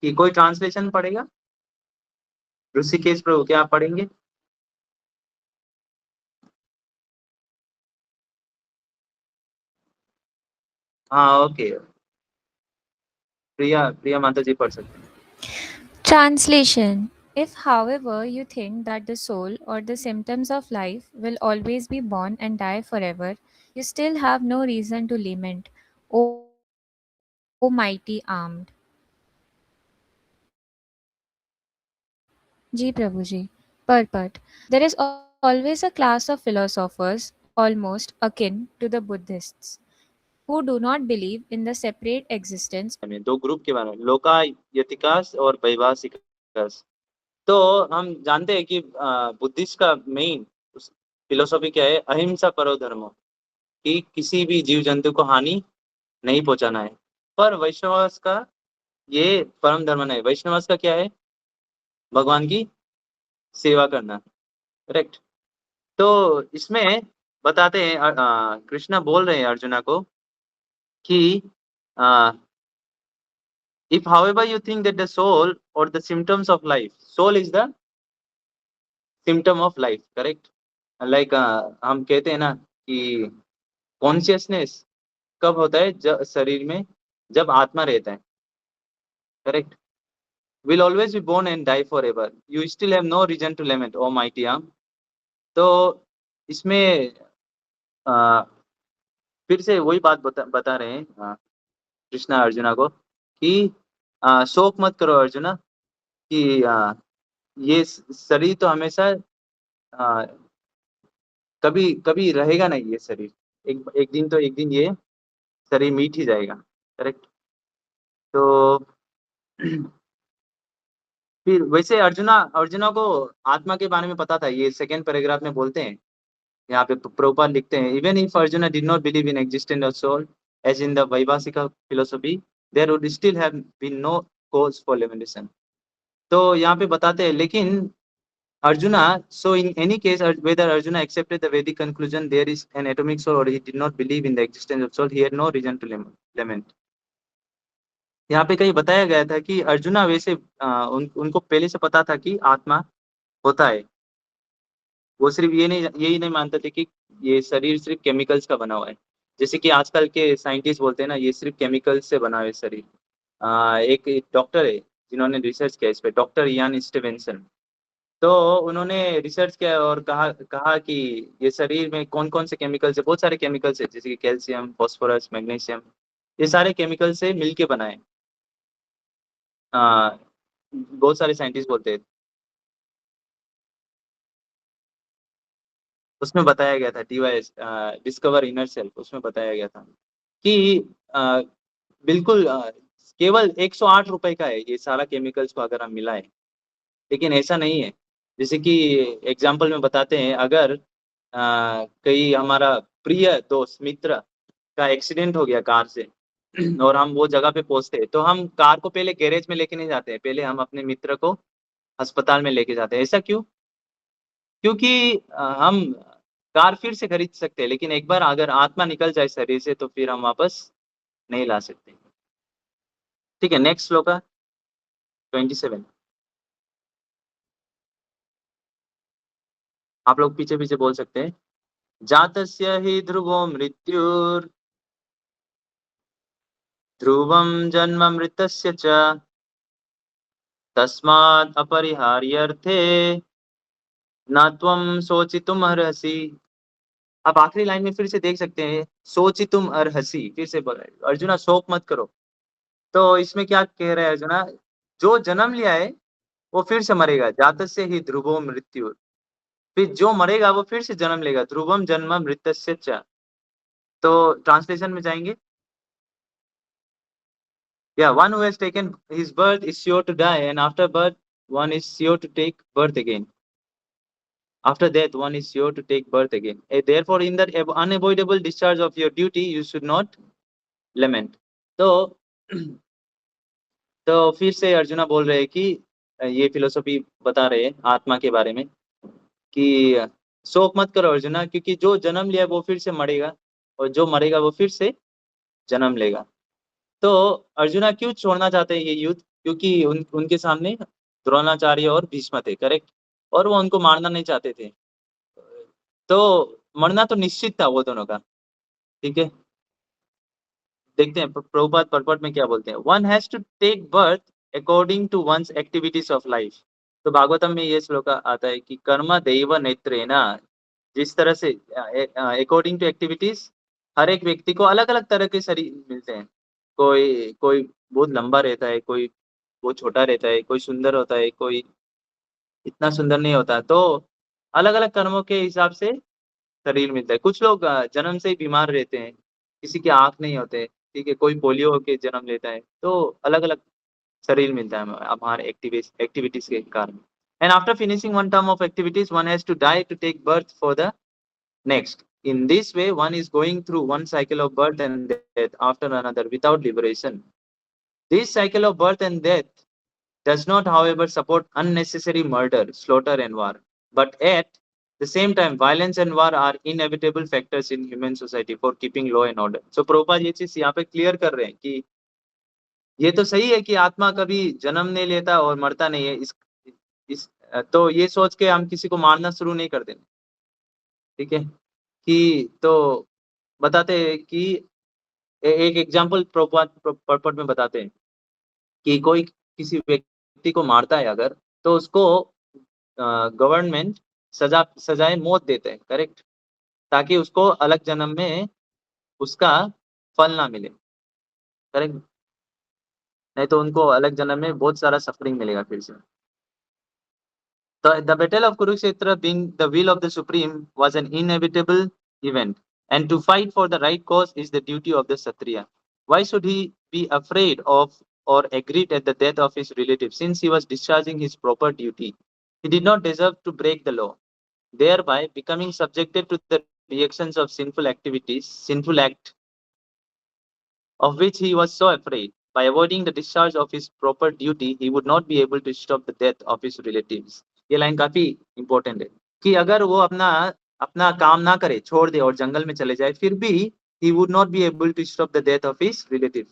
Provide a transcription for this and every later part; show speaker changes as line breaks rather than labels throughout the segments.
कि कोई ट्रांसलेशन पढ़ेगा? ऋषिकेश प्रभु क्या आप पढ़ेंगे? हाँ ओके, प्रिया प्रिया माता जी पढ़ सकते हैं।
Translation. If, however, you think that the soul or the symptoms of life will always be born and die forever, you still have no reason to lament, O mighty armed. Ji Prabhuji. Purport. There is always a class of philosophers, almost akin to the Buddhists, who do not believe in the separate existence.
में दो group के बारे में, लोकायतिकास और वैभाषिकास। तो हम जानते हैं कि बुद्धिस्ट का मेन फिलोसॉफी क्या है? अहिंसा करो धर्मो, कि किसी भी जीव जंतु को हानि नहीं पहुंचाना है। पर वैष्णवास का ये परम धर्म नहीं। वैष्णवास का क्या है? भगवान की सेवा करना, करेक्ट। तो इसमें बताते हैं कृष्णा बोल रहे हैं अर्जुना को कि if however you think that the soul or the symptoms of life, soul is the symptom of life, correct? Like हम कहते हैं ना कि कॉन्शियसनेस कब होता है? जब शरीर में, जब आत्मा रहता है, correct. will always be born and die forever, you still have no reason to lament, oh mighty arm। तो इसमें फिर से वही बात बता रहे हैं कृष्णा अर्जुना को कि शोक मत करो अर्जुना, कि ये शरीर तो हमेशा कभी कभी रहेगा नहीं। ये शरीर एक दिन तो एक दिन ये शरीर मिट ही जाएगा, करेक्ट। तो फिर वैसे अर्जुना अर्जुना को आत्मा के बारे में पता था। ये सेकेंड पैराग्राफ में बोलते हैं, यहाँ पे प्रभुपाद लिखते हैं, even if Arjuna did not believe in existence of soul as in the Vaibhashika philosophy, there would still have been no cause for lamentation. तो यहाँ पे बताते हैं, लेकिन Arjuna, so in any case, whether Arjuna accepted the Vedic conclusion there is an atomic soul or he did not believe in the existence of soul, he had no reason to lament। यहाँ पे कहीं बताया गया था कि अर्जुना वैसे उनको पहले से पता था कि आत्मा होता है। वो सिर्फ यही नहीं मानते थे कि ये शरीर सिर्फ केमिकल्स का बना हुआ है। जैसे कि आजकल के साइंटिस्ट बोलते हैं ना, ये सिर्फ केमिकल्स से बना हुआ है शरीर। एक डॉक्टर है जिन्होंने रिसर्च किया इस पे, डॉक्टर इयान स्टीवेंसन। तो उन्होंने रिसर्च किया और कहा कि ये शरीर में कौन कौन से केमिकल्स है। बहुत सारे केमिकल्स है, जैसे कि कैल्शियम, फास्फोरस, मैग्नीशियम, ये सारे केमिकल से मिलके बनाए। बहुत सारे साइंटिस्ट बोलते हैं। उसमें बताया गया था डीवाइस डिस्कवर इनर सेल्फ, उसमें बताया गया था कि बिल्कुल केवल 108 रुपए का है ये सारा केमिकल्स को अगर हम मिलाएं। लेकिन ऐसा नहीं है। जैसे कि एग्जाम्पल में बताते हैं, अगर कहीं हमारा प्रिय दोस्त मित्र का एक्सीडेंट हो गया कार से और हम वो जगह पे पहुंचते हैं, तो हम कार को पहले गैरेज में लेके नहीं जाते हैं, पहले हम अपने मित्र को अस्पताल में लेके जाते हैं। ऐसा क्यों? क्योंकि हम कार फिर से खरीद सकते हैं, लेकिन एक बार अगर आत्मा निकल जाए शरीर से तो फिर हम वापस नहीं ला सकते। ठीक है, नेक्स्ट श्लोक 27। आप लोग पीछे पीछे बोल सकते हैं। जातस्य हि ध्रुवो मृत्युर ध्रुवं जन्म मृतस्य च तस्मात् अपरिहार्यर्थे न त्वं शोचितुम् अर्हसि। आप आखिरी लाइन में फिर से देख सकते हैं, शोचितुम् अर्हसि, फिर से बोल रहे हैं, अर्जुना शोक मत करो। तो इसमें क्या कह रहे हैं अर्जुना? जो जन्म लिया है वो फिर से मरेगा। जातस्य ही ध्रुवो मृत्यु, फिर जो मरेगा वो फिर से जन्म लेगा। ध्रुवम जन्म मृतस्य च। तो ट्रांसलेशन में जाएंगे, yeah, one who has taken his birth is sure to die, and after birth one is sure to take birth again. After death one is sure to take birth again. Therefore in the unavoidable discharge of your duty you should not lament। तो तो फिर से अर्जुना बोल रहे हैं कि ये philosophy बता रहे हैं आत्मा के बारे में कि शोक मत करो अर्जुना, क्योंकि जो जन्म लिया वो फिर से मरेगा, और जो मरेगा वो फिर से जन्म लेगा। तो अर्जुना क्यों छोड़ना चाहते हैं ये युद्ध? क्योंकि उनके सामने द्रोणाचार्य और भीष्म थे, करेक्ट? और वो उनको मारना नहीं चाहते थे। तो मरना तो निश्चित था वो दोनों का, ठीक है? देखते हैं प्रभुपाद पर्पट में क्या बोलते हैं। One has to take birth according to one's activities of life. तो भागवतम में ये श्लोक आता है कि कर्म दैव नेत्रेना। जिस तरह से अकॉर्डिंग टू एक्टिविटीज, हर एक व्यक्ति को अलग अलग तरह के शरीर मिलते हैं। कोई कोई बहुत लंबा रहता है, कोई बहुत छोटा रहता है, कोई सुंदर होता है, कोई इतना सुंदर नहीं होता। तो अलग अलग कर्मों के हिसाब से शरीर मिलता है। कुछ लोग जन्म से ही बीमार रहते हैं, किसी के आंख नहीं होते, ठीक है, कोई पोलियो होके जन्म लेता है। तो अलग अलग शरीर मिलता है हमारे एक्टिविटीज के कारण। And after finishing one term of activities one has to die to take birth for the next. In this way one is going through one cycle of birth and death after another without liberation. This cycle of birth and death does not, however, support unnecessary murder, slaughter, and war. But at the same time, violence and war are inevitable factors in human society for keeping law and order. So Prabhupada ये चीज यहाँ पे clear कर रहे हैं कि ये तो सही है कि आत्मा कभी जन्म नहीं लेता और मरता नहीं है। इस तो ये सोच के हम किसी को मारना शुरू नहीं कर देंगे, ठीक है? कि तो बताते हैं कि एक एग्जाम्पल प्रभुपाद पर्पट में बताते हैं कि कोई किसी व्यक्ति को मारता है अगर, तो उसको गवर्नमेंट सजाए मौत देते हैं, करेक्ट? ताकि उसको अलग जन्म में उसका फल ना मिले, करेक्ट? नहीं तो उनको अलग जन्म में बहुत सारा सफरिंग मिलेगा फिर से। तो the battle of Kurukshetra being the will of the supreme was an inevitable event, and to fight for the right cause is the duty of the Kshatriya. Why should he be afraid of or aggrieved at the death of his relative, since he was discharging his proper duty? He did not deserve to break the law, thereby becoming subjected to the reactions of sinful act of which he was so afraid. By avoiding the discharge of his proper duty, he would not be able to stop the death of his relatives. ये line काफी important है कि अगर वो अपना अपना काम ना करे, छोड़ दे और जंगल में चले जाए, फिर भी he would not be able to stop the death of his relative.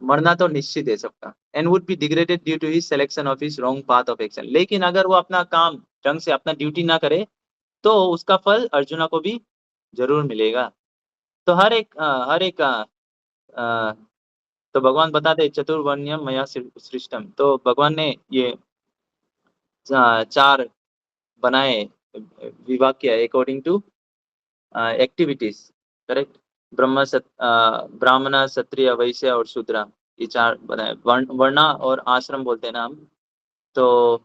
मरना तो निश्चित है सबका, and would be degraded due to his selection of his wrong path of action. लेकिन अगर वो अपना काम ढंग से अपना ड्यूटी ना करे, तो उसका फल अर्जुना को भी जरूर मिलेगा। तो तो भगवान बताते चतुर्वर्ण्यम मया सृष्टम। तो भगवान ने ये चार बनाए, विभाग किया अकॉर्डिंग टू एक्टिविटीज, करेक्ट? ब्राह्मण, क्षत्रिय, वैश्य और शूद्रा, ये चार बनाए। वर्णा और आश्रम बोलते हैं ना हम, तो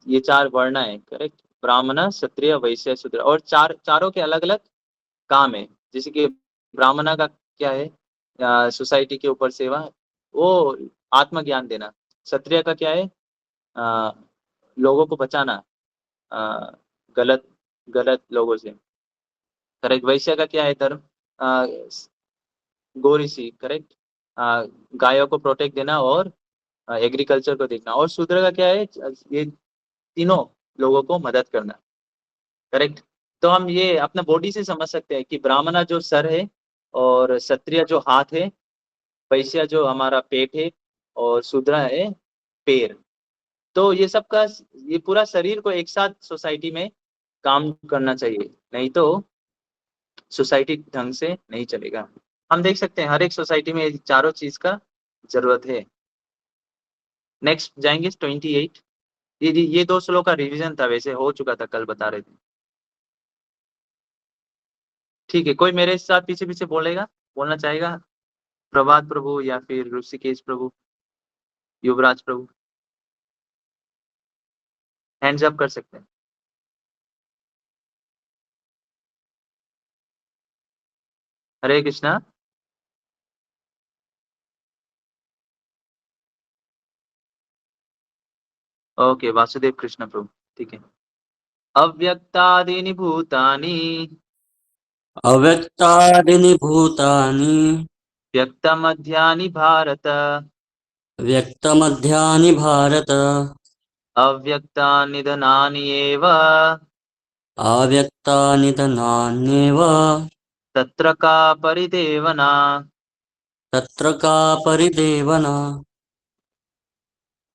ये चार वर्ण है, करेक्ट? ब्राह्मण, क्षत्रिय, वैश्य, शूद्र। और चारों के अलग अलग काम है। जैसे कि ब्राह्मणा का क्या है, सोसाइटी के ऊपर सेवा, वो आत्मज्ञान देना। क्षत्रिय का क्या है, लोगों को बचाना गलत गलत लोगों से, करेक्ट? वैश्य का क्या है धर्म, गो ऋषि, करेक्ट? गायों को प्रोटेक्ट देना और एग्रीकल्चर को देखना। और शूद्र का क्या है, ये तीनों लोगों को मदद करना, करेक्ट? तो हम ये अपना बॉडी से समझ सकते हैं कि ब्राह्मणा जो सर है, और क्षत्रिय जो हाथ है, वैश्य जो हमारा पेट है, और शूद्र है पैर। तो ये सबका, ये पूरा शरीर को एक साथ सोसाइटी में काम करना चाहिए, नहीं तो सोसाइटी ढंग से नहीं चलेगा। हम देख सकते हैं हर एक सोसाइटी में ये चारों चीज का जरूरत है। नेक्स्ट जाएंगे 28। ये दो श्लोक का रिवीजन था, वैसे हो चुका था, कल बता रहे थे, ठीक है? कोई मेरे साथ पीछे पीछे बोलेगा, बोलना चाहेगा? प्रभात प्रभु या फिर ऋषिकेश प्रभु, युवराज प्रभु, हैंड्स अप कर सकते हैं। हरे कृष्णा। ओके, वासुदेव कृष्ण प्रभु, ठीक है। अव्यक्तादीनि भूतानि
अव्यक्तादीनि भूतानि
व्यक्तमध्यानि भारत
व्यक्तमध्यानि भारत
अव्यक्तानिधनानि एव
अव्यक्तानिधनान्येव
तत्र का परिदेवना।
तत्र का परिदेवना।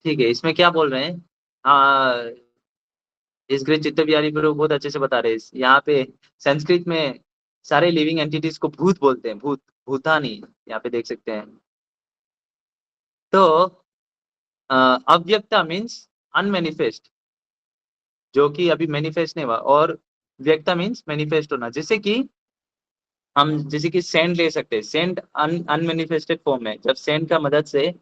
ठीक है, इसमें क्या बोल रहे हैं? हाँ, इस ग्रेट चित्त बिहारी प्रभु बहुत अच्छे से बता रहे हैं। यहाँ पे संस्कृत में सारे लिविंग एंटिटीज को भूत बोलते हैं, भूत, भूतानी, यहाँ पे देख सकते हैं। तो अव्यक्ता मीन्स अनमेनिफेस्ट, जो कि अभी मैनिफेस्ट नहीं हुआ, और व्यक्ता मीन्स मैनिफेस्ट होना। जैसे कि सेंड ले सकते हैं, सेंड अनमेनिफेस्टेड फॉर्म में, जब सेंड का मदद से,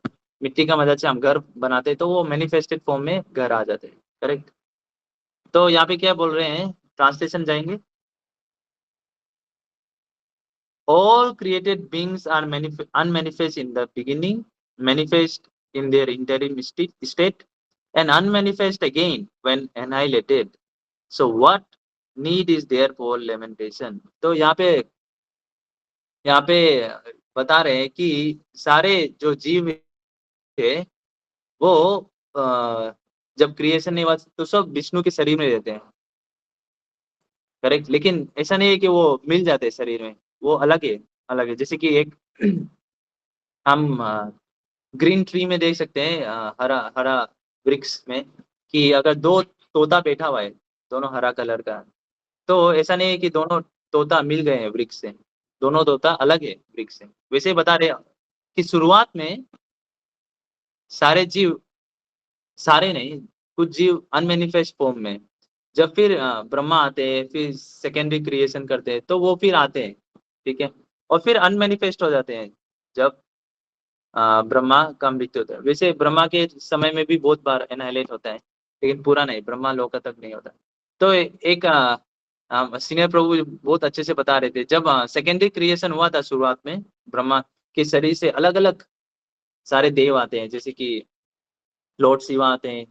मिट्टी का मदद से हम घर बनाते हैं तो वो मैनिफेस्टेड फॉर्म में घर आ जाते हैं, करेक्ट। तो यहाँ पे क्या बोल रहे हैं, ट्रांसलेशन जाएंगे। All created beings are unmanifest in the beginning, manifest in their interim state, and unmanifest again when annihilated. So what need is there for lamentation? तो यहाँ पे बता रहे हैं कि सारे जो जीव थे वो जब क्रिएशन नहीं हुआ तो सब विष्णु के शरीर में रहते हैं, करेक्ट। लेकिन ऐसा नहीं है कि वो मिल जाते हैं शरीर में, वो अलग है, अलग है। जैसे कि एक हम ग्रीन ट्री में देख सकते हैं, हरा हरा वृक्ष में, कि अगर दो तोता बैठा हुआ है, दोनों हरा कलर का, तो ऐसा नहीं है कि दोनों तोता मिल गए हैं वृक्ष से, दोनों तोता अलग है वृक्ष से। वैसे ही बता रहे हैं कि शुरुआत में सारे जीव, सारे नहीं, कुछ जीव अनमेनिफेस्ट फॉर्म में, जब फिर ब्रह्मा आते हैं, फिर सेकेंडरी क्रिएशन करते हैं, तो वो फिर आते हैं, ठीक है, और फिर अनमेनिफेस्ट हो जाते हैं जब ब्रह्मा का मृत्यु होता है। वैसे ब्रह्मा के समय में भी बहुत बार एनाइलेट होता है, लेकिन पूरा नहीं, ब्रह्मा लोक तक नहीं होता। तो एक सीनियर प्रभु बहुत अच्छे से बता रहे थे, जब सेकेंडरी क्रिएशन हुआ था शुरुआत में, ब्रह्मा के शरीर से अलग अलग सारे देव आते हैं, जैसे कि लॉर्ड शिवा आते हैं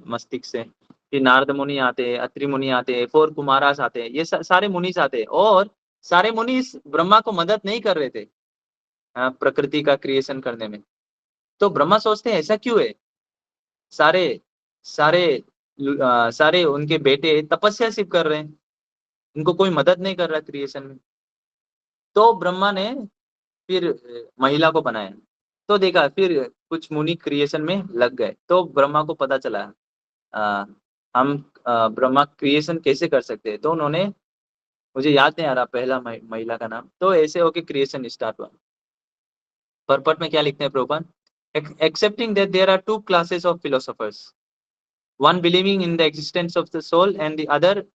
मस्तिष्क से, फिर नारद मुनि आते हैं, अत्रि मुनि आते हैं, फोर कुमारास आते हैं, ये सारे मुनीस आते हैं, और सारे मुनीस ब्रह्मा को मदद नहीं कर रहे थे प्रकृति का क्रिएशन करने में। तो ब्रह्मा सोचते हैं ऐसा क्यों है, सारे सारे सारे उनके बेटे तपस्या सिर्फ कर रहे हैं, उनको कोई मदद नहीं कर रहा क्रिएशन में। तो ब्रह्मा ने फिर महिला को बनाया, तो देखा फिर कुछ मुनि क्रिएशन में लग गए, तो ब्रह्मा को पता चला आ, हम ब्रह्मा क्रिएशन कैसे कर सकते हैं। तो उन्होंने, मुझे याद नहीं आ रहा पहला महिला का नाम, तो ऐसे होके क्रिएशन स्टार्ट हुआ। परपट में क्या लिखते हैं Prabhupada? Accepting that there are two classes of philosophers, one believing in the existence of the soul and the other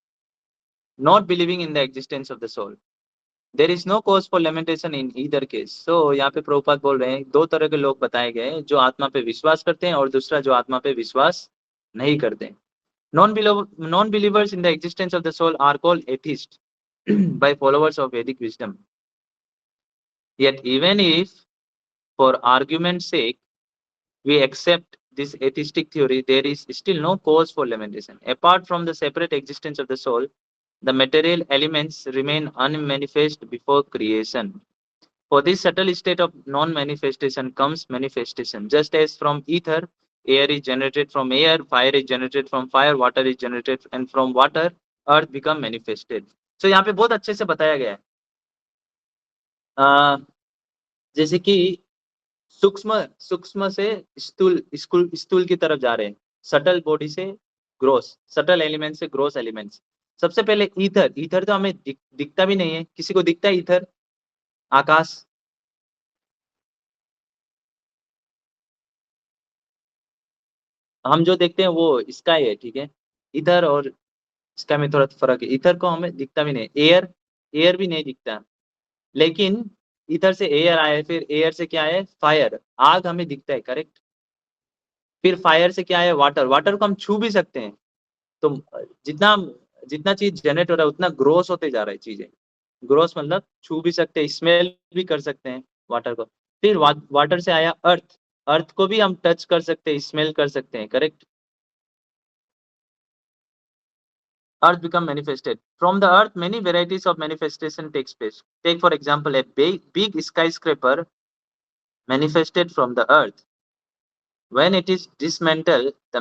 not believing in the existence of the soul, there is no cause for lamentation in either case. So यहाँ पे प्रभुपाद बोल रहे हैं दो तरह के लोग बताए गए हैं, जो आत्मा पे विश्वास करते हैं और दूसरा जो आत्मा पे विश्वास नहीं करते हैं। Non-believers in the existence of the soul are called atheists by followers of Vedic wisdom. Yet even if for argument's sake we accept this atheistic theory, there is still no cause for lamentation. Apart from the separate existence of the soul, the material elements remain unmanifest before creation. For this subtle state of non-manifestation comes manifestation. Just as from ether, air is generated from air, fire is generated from fire, water is generated, and from water, earth become manifested. So यहाँ पे बहुत अच्छे से बताया गया है, जैसे कि सूक्ष्म सूक्ष्म से स्थूल की तरफ जा रहे हैं, सटल बॉडी से ग्रोस, सटल एलिमेंट से ग्रोस एलिमेंट्स। सबसे पहले ईथर, ईथर तो हमें दिखता भी नहीं है, किसी को दिखता है ईथर? आकाश, हम जो देखते हैं वो स्काई है, ठीक है। ईथर और स्काई में थोड़ा फर्क है, ईथर को हमें दिखता भी नहीं, एयर, एयर भी नहीं दिखता, लेकिन ईथर से एयर आया, फिर एयर से क्या है, फायर, आग हमें दिखता है, करेक्ट। फिर फायर से क्या है, वाटर, वाटर को हम छू भी सकते हैं। तो जितना जितना चीज जनरेट हो रहा है उतना ग्रोस होते जा रहा है चीजें, ग्रोस मतलब छू भी सकते हैं, स्मेल भी कर सकते हैं वाटर को। फिर वाटर से आया अर्थ, अर्थ को भी हम टच कर सकते हैं, स्मेल कर सकते हैं, correct. Earth become manifested. From the earth, many varieties of manifestation takes place. Take for example, a big skyscraper manifested from the earth. When it is dismantled, the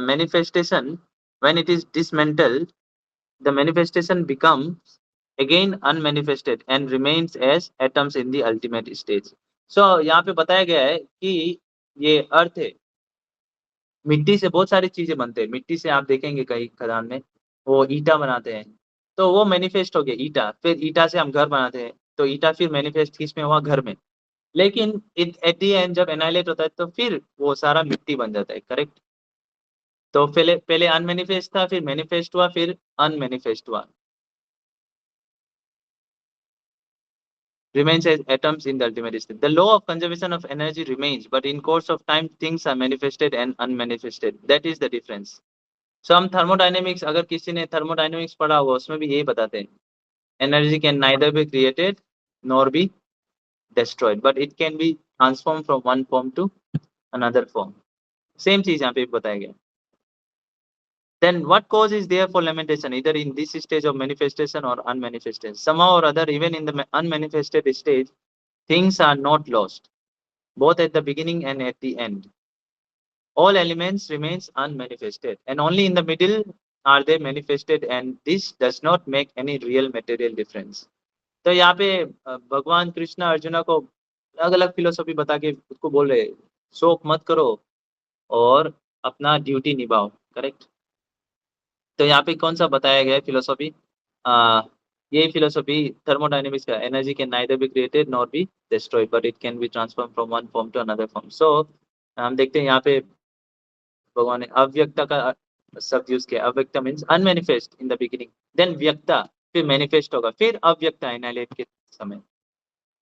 manifestation becomes again unmanifested and remains as atoms in the ultimate stage. So यहाँ पे बताया गया है कि ये अर्थ है, मिट्टी से बहुत सारी चीजें बनते हैं। मिट्टी से आप देखेंगे कई खदान में वो ईटा बनाते हैं, तो वो मैनिफेस्ट हो गया ईटा। फिर ईटा से हम घर बनाते हैं, तो ईटा फिर मैनिफेस्ट किस में हुआ? घर में। लेकिन एट दी एंड जब एनाइलेट होता है तो फिर वो सारा मिट्टी बन जाता है, करेक्ट। तो पहले पहले अनमैनिफेस्ट था, फिर मैनिफेस्ट हुआ, फिर अनमैनिफेस्ट हुआ। Remains as atoms in the ultimate state. The law of conservation of energy remains, but in course of time things are manifested and unmanifested. That is the difference. So हम thermodynamics, अगर किसी ने thermodynamics पढ़ा हुआ उसमें भी यही बताते हैं, energy can neither be created nor be destroyed, but it can be transformed from one form to another form. Same चीज यहाँ पे बताया गया। Then what cause is there for lamentation, either in this stage of manifestation or unmanifested? Somehow or other, even in the unmanifested stage, things are not lost, both at the beginning and at the end. All elements remains unmanifested, and only in the middle are they manifested, and this does not make any real material difference. तो यहाँ पे भगवान कृष्ण अर्जुना को अलग अलग philosophy बता के उसको बोल रहे शोक मत करो और अपना ड्यूटी निभाओ, करेक्ट। तो यहाँ पे कौन सा बताया गया है फिलोसफी? ये फिलोसफी थर्मोडायनेमिक्स का, energy can neither be created nor be destroyed but it can be transform from one form to another form. So हम देखते हैं यहाँ पे भगवान ने अव्यक्ता का शब्द यूज किया। अव्यक्ता means unmanifest in the beginning, then व्यक्ता, फिर मैनिफेस्ट होगा, फिर अव्यक्ता एनाइलेट के समय।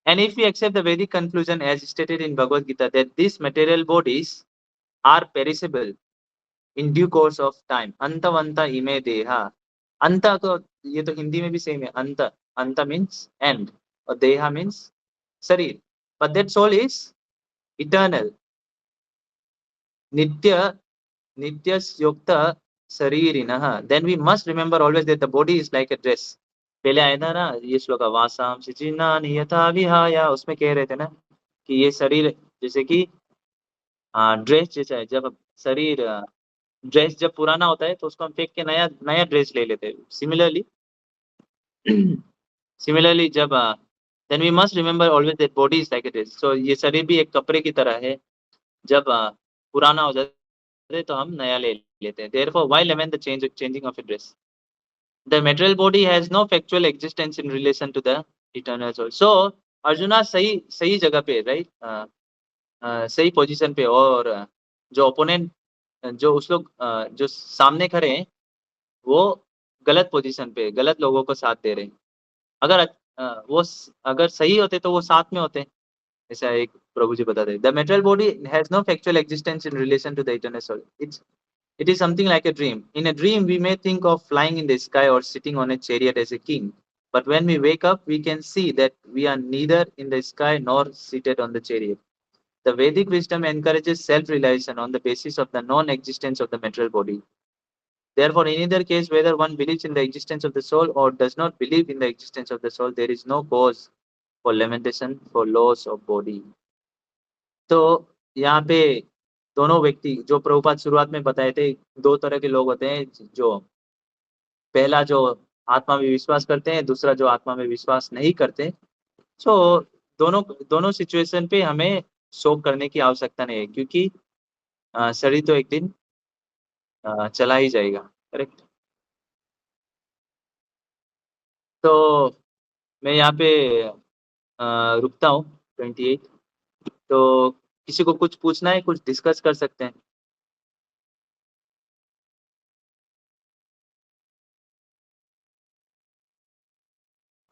And if we accept the Vedic conclusion as stated in Bhagavad Gita that these material bodies are perishable in due course of time, antavanta ime deha, anta को ये तो हिंदी में भी सेम है, अंत, अंत मीन्स एंड और देहा मीन्स शरीर, but that soul is eternal, nitya नित्यस्योक्त शरीरिणः। Then we must remember always that the body is like a dress. पहले आया था ना ये श्लोक, वासाम चिन्नानि यथा विहाय, उसमें कह रहे थे ना कि ये शरीर जैसे कि ड्रेस जैसा है। जब शरीर ड्रेस जब पुराना होता है तो उसको हम फेंक के नया नया ड्रेस ले लेते हैं। सिमिलरली जब then we must remember always that body is like a dress. So ये शरीर भी एक कपड़े की तरह है, जब पुराना हो जाता है तो हम नया ले लेते हैं। Therefore, why lament the changing of a dress? The material body has no factual existence in relation to the eternal soul. So arjuna सही सही जगह पे, राइट, सही पोजीशन पे। और जो ओपोनेंट, जो उस लोग जो सामने खड़े हैं वो गलत पोजीशन पे, गलत लोगों को साथ दे रहे हैं। अगर वो अगर सही होते तो वो साथ में होते, ऐसा एक प्रभु जी बताते हैं। The material body has no factual existence in relation to the eternal soul. It is something like a dream. In a dream, we may think of flying in the sky or sitting on a chariot as a king. But when we wake up, we can see that we are neither in the sky nor seated on the chariot. The Vedic wisdom encourages self-realization on the basis of the non-existence of the material body. Therefore, in either case, whether one believes in the existence of the soul or does not believe in the existence of the soul, there is no cause for lamentation for loss of body. तो यहाँ पे दोनों व्यक्ति जो प्रभुपाद शुरुआत में बताए थे, दो तरह के लोग होते हैं, जो पहला जो आत्मा में विश्वास करते हैं, दूसरा जो आत्मा में विश्वास नहीं करते। सो दोनों दोनों सिचुएशन पे हमें शोक करने की आवश्यकता नहीं है, क्योंकि शरीर तो एक दिन चला ही जाएगा, करेक्ट। तो मैं यहाँ पे रुकता हूँ 28। तो किसी को कुछ पूछना है, कुछ डिस्कस कर सकते हैं।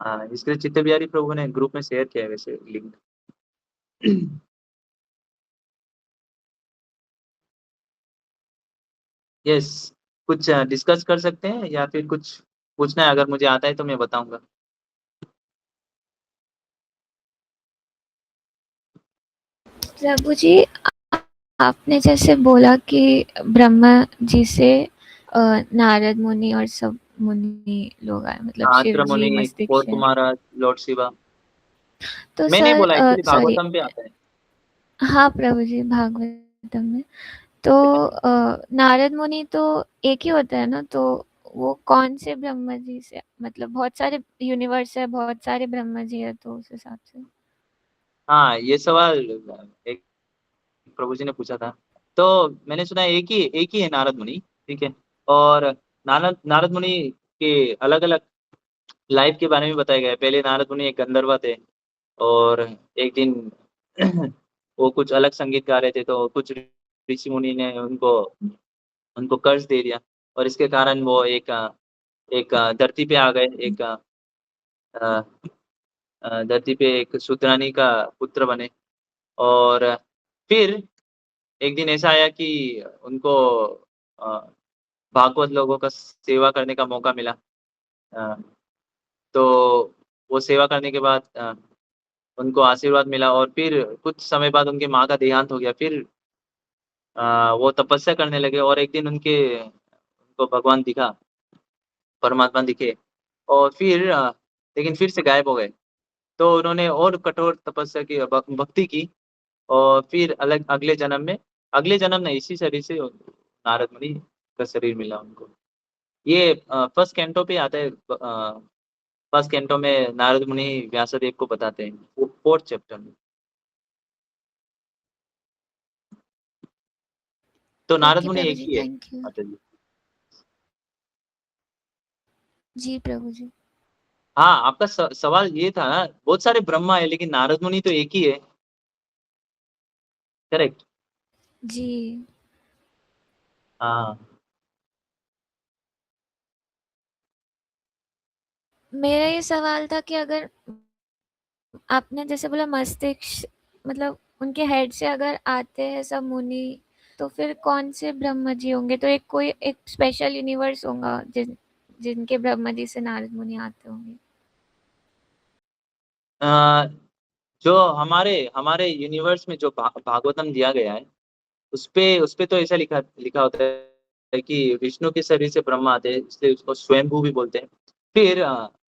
हाँ, इसके लिए चित्त बिहारी प्रभु ने ग्रुप में शेयर किया है वैसे लिंक। यस, कुछ डिस्कस कर सकते हैं या फिर कुछ पूछना है, अगर मुझे आता है तो मैं बताऊंगा।
प्रभु जी, आपने जैसे बोला कि ब्रह्मा जी से नारद मुनि और सब मुनि लोग आए, मतलब शिव
आंत्र
जी
मुनि,
मस्तिष्क
और
से।
तुम्हारा लॉर्ड शिवा।
तो
मैं नहीं
सर
बोला, एक्चुअली
सॉरी,
भागवतम पे आता है।
हाँ प्रभु जी, भागवतम में तो नारद मुनि तो एक ही होता है ना, तो वो कौन से ब्रह्मा जी से, मतलब बहुत सारे यूनिवर्स है, बहुत सारे ब्रह्मा जी है, तो उस हिसाब से।
हाँ, ये सवाल एक प्रभु जी ने पूछा था। तो मैंने सुना है एक ही है नारद मुनि, ठीक है? और नारद नारद मुनि के अलग-अलग लाइफ के बारे में बताया गया है। पहले नारद मुनि एक गंधर्व थे और एक दिन वो कुछ अलग संगीत गा रहे थे, तो कुछ ऋषि मुनि ने उनको उनको कर्ज दे दिया और इसके कारण वो धरती पे आ गए। अ धरती पे एक शूद्रानी का पुत्र बने और फिर एक दिन ऐसा आया कि उनको अ, भागवत लोगों का सेवा करने का मौका मिला। अ, तो वो सेवा करने के बाद उनको आशीर्वाद मिला और फिर कुछ समय बाद उनकी माँ का देहांत हो गया। फिर वो तपस्या करने लगे और एक दिन उनको भगवान दिखा, परमात्मा दिखे और फिर लेकिन फिर से गायब हो गए। तो उन्होंने और कठोर तपस्या की, भक्ति की और फिर अगले जन्म में इसी शरीर से नारद मुनि का शरीर मिला उनको। ये फर्स्ट कैंटो पे आता है। फर्स्ट कैंटो में नारद मुनि व्यासदेव को बताते हैं, वो 4th चैप्टर में। तो नारद
ओके
मुनि
प्रभु
एक
जी,
ही है।
Thank you.
माता जी।
जी प्रभु जी।
हाँ, आपका सवाल ये था ना, बहुत सारे ब्रह्मा है लेकिन नारद मुनि तो एक ही है। करेक्ट।
जी।
हाँ।
मेरा ये सवाल था कि अगर आपने जैसे बोला मस्तिष्क, मतलब उनके हेड से अगर आते हैं सब मुनि, तो फिर कौन से ब्रह्मा जी होंगे? तो एक स्पेशल यूनिवर्स होगा जिनके ब्रह्मा जी से नारद मुनि आते होंगे।
अ, जो हमारे हमारे यूनिवर्स में जो भागवतम दिया गया है, उसपे तो ऐसा लिखा लिखा होता है कि विष्णु के शरीर से ब्रह्मा आते हैं, इसलिए उसको स्वयंभू भी बोलते हैं। फिर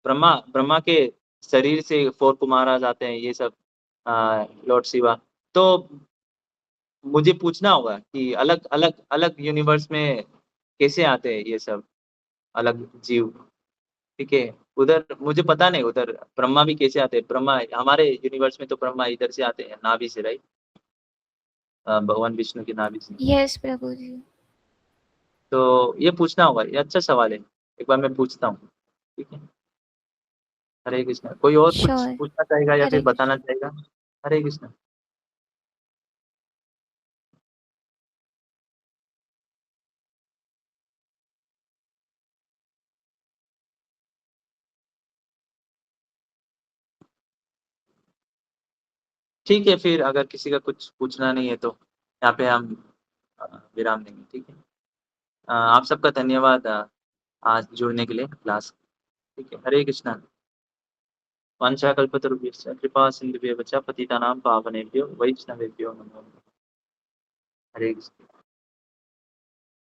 ब्रह्मा ब्रह्मा के शरीर से 4 कुमारास आते हैं, ये सब लॉर्ड शिवा। तो मुझे पूछना होगा कि अलग यूनिवर्स में कैसे आते हैं ये सब अलग जीव, ठीक है? उधर मुझे पता नहीं, उधर ब्रह्मा भी कैसे आते हैं? ब्रह्मा हमारे यूनिवर्स में तो ब्रह्मा इधर से आते हैं, नाभि से, राइट? भगवान विष्णु की नाभि से।
यस प्रभु जी।
तो ये पूछना होगा, ये अच्छा सवाल है। एक बार मैं पूछता हूँ, ठीक है? हरे कृष्णा। कोई और कुछ
श्योर।
पूछना चाहेगा या फिर
हरे
बताना
कृष्ण।
चाहेगा? हरे कृष्णा। ठीक है, फिर अगर किसी का कुछ पूछना नहीं है तो यहाँ पे हम अ, विराम देंगे, ठीक है? आप सबका धन्यवाद आज जुड़ने के लिए क्लास, ठीक है? हरे कृष्णा। वाञ्छाकल्पतरुभ्यश्च कृपा सिन्धुभ्येव च पतितानां पावनेभ्यो वैष्णवेभ्यो नमो नमः। हरे कृष्ण।